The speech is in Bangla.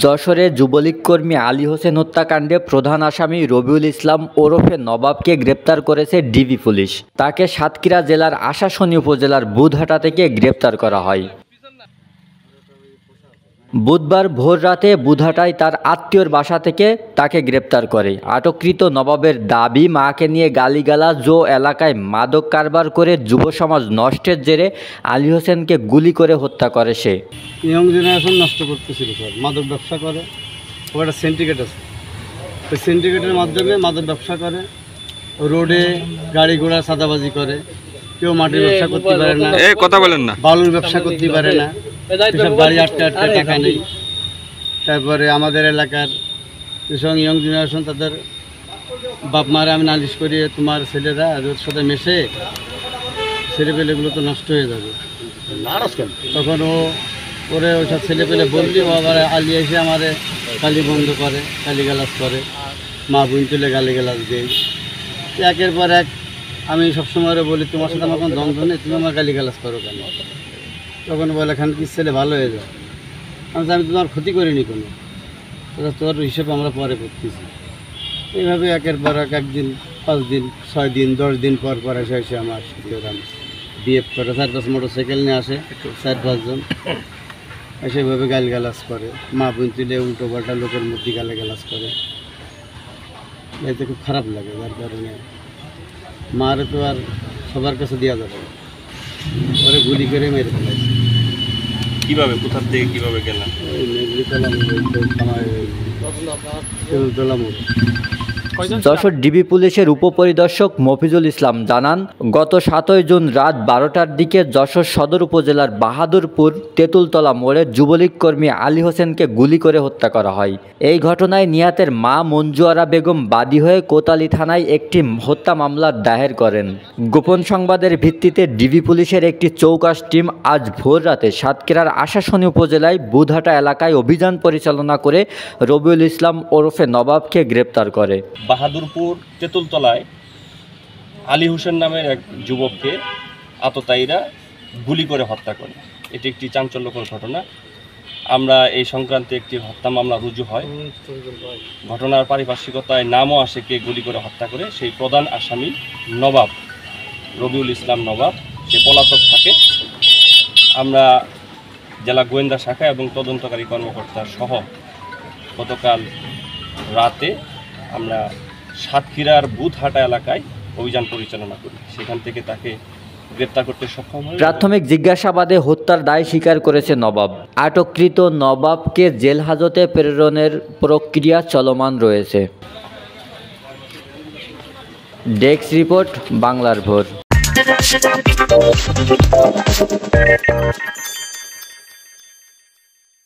যশোরে যুবলীগ কর্মী আলী হোসেন হত্যাকাণ্ডে প্রধান আসামি রবিউল ইসলাম ওরফে নবাবকে গ্রেপ্তার করেছে ডিবি পুলিশ। তাকে সাতক্ষীরা জেলার আশাশুনি উপজেলার বুধহাটা থেকে গ্রেপ্তার করা হয়। বুধবার ভোর রাতে বুধহাটায় তার আত্মীয়র বাসা থেকে তাকে গ্রেপ্তার করে। আটককৃত নবাবের দাবি, মাকে নিয়ে গালিগালাজ ও এলাকায় মাদক কারবার করে যুব সমাজ নষ্টের জেরে আলী হোসেনকে গুলি করে হত্যা করে সে। ইয়ং জেনারেশন নষ্ট করতেছিল স্যার, মাদক ব্যবসা করে। ও একটা সিন্ডিকেট আছে, ওই সিন্ডিকেটের মাধ্যমে মাদক ব্যবসা করে, রোডে গাড়ি ঘোড়া সাদাবাজি করে। কেউ মাটির ব্যবসা করতে পারে না, কথা বলেন না, বালুর ব্যবসা করতে পারে না, এসব গাড়ি আটটা টাকা নেই। তারপরে আমাদের এলাকার যেসব ইয়ং জেনারেশন, তাদের বাপ মারে আমি নালিশ করি, তোমার ছেলেরা ওর সাথে মেশে ছেলেপেলেগুলো তো নষ্ট হয়ে যাবে। তখন ওরে ওইসব ছেলেপেলে বললি, ও আবার আলিয়ে এসে আমারে গালি বন্ধ করে, গালিগালাজ করে, মা বোন তুলে গালিগালাজ দেয়। একের পর এক আমি সবসময় বলি, তোমার সাথে আমার কোনো দ্বন্দ্ব নেই, তুমি আমার গালিগালাজ করো কেন? তখন বলে, এখান কি ছেলে ভালো হয়ে যায়। আমি তোমার ক্ষতি করিনি কোনো, তোর হিসেবে আমরা পরে করতেছি। এইভাবে একের পর এক, একদিন 5 দিন 6 দিন 10 দিন পর পর এসে আমার বিএফ করে 4-5 মোটরসাইকেল নিয়ে আসে, 4-5 জন সেভাবে গালিগালাজ করে, মা বোন তুলে উল্টো পাল্টা লোকের মধ্যে গালিগালাজ করে। এতে খুব খারাপ লাগে, যার কারণে মারে তো আর সবার কাছে দেওয়া যাবে না, পরে গুলি করে মেরে ফেলাইছে। কিভাবে, কোথা থেকে কিভাবে গেলেন? ওই মেঘলিতলা মোড়। যশোর ডিবি পুলিশের উপপরিদর্শক মফিজুল ইসলাম জানান, গত 7 জুন রাত 12টার দিকে যশোর সদর উপজেলার বাহাদুরপুর তেঁতুলতলা মোড়ে যুবলীগ কর্মী আলী হোসেনকে গুলি করে হত্যা করা হয়। এই ঘটনায় নিহতের মা মঞ্জু আরা বেগম বাদী হয়ে কোতোয়ালি থানায় একটি হত্যা মামলা দায়ের করেন। গোপন সংবাদের ভিত্তিতে ডিবি পুলিশের একটি চৌকাশ টিম আজ ভোর রাতে সাতক্ষীরার আশাশুনি উপজেলায় বুধহাটা এলাকায় অভিযান পরিচালনা করে রবিউল ইসলাম ওরফে নবাবকে গ্রেপ্তার করে। বাহাদুরপুর তেঁতুলতলায় আলী হোসেন নামের এক যুবককে আততায়ীরা গুলি করে হত্যা করে। এটি একটি চাঞ্চল্যকর ঘটনা। আমরা এই সংক্রান্তে একটি হত্যা মামলা রুজু হয়। ঘটনার পারিপার্শ্বিকতায় নামও আসে কে গুলি করে হত্যা করে। সেই প্রধান আসামি নবাব, রবিউল ইসলাম নবাব, সে পলাতক থাকে। আমরা জেলা গোয়েন্দা শাখা এবং তদন্তকারী কর্মকর্তা সহ গতকাল রাতে আমরা সাতক্ষীরার বুধহাটা এলাকায় অভিযান পরিচালনা করি। সেখান থেকে তাকে গ্রেপ্তার করতে সক্ষম হয়। প্রাথমিক জিজ্ঞাসাবাদে হত্যার দায় স্বীকার করেছে নবাব। আটককৃত নবাবকে জেল হাজতে প্রেরণের প্রক্রিয়া চলমান রয়েছে। ডেস্ক রিপোর্ট, বাংলার ভোর।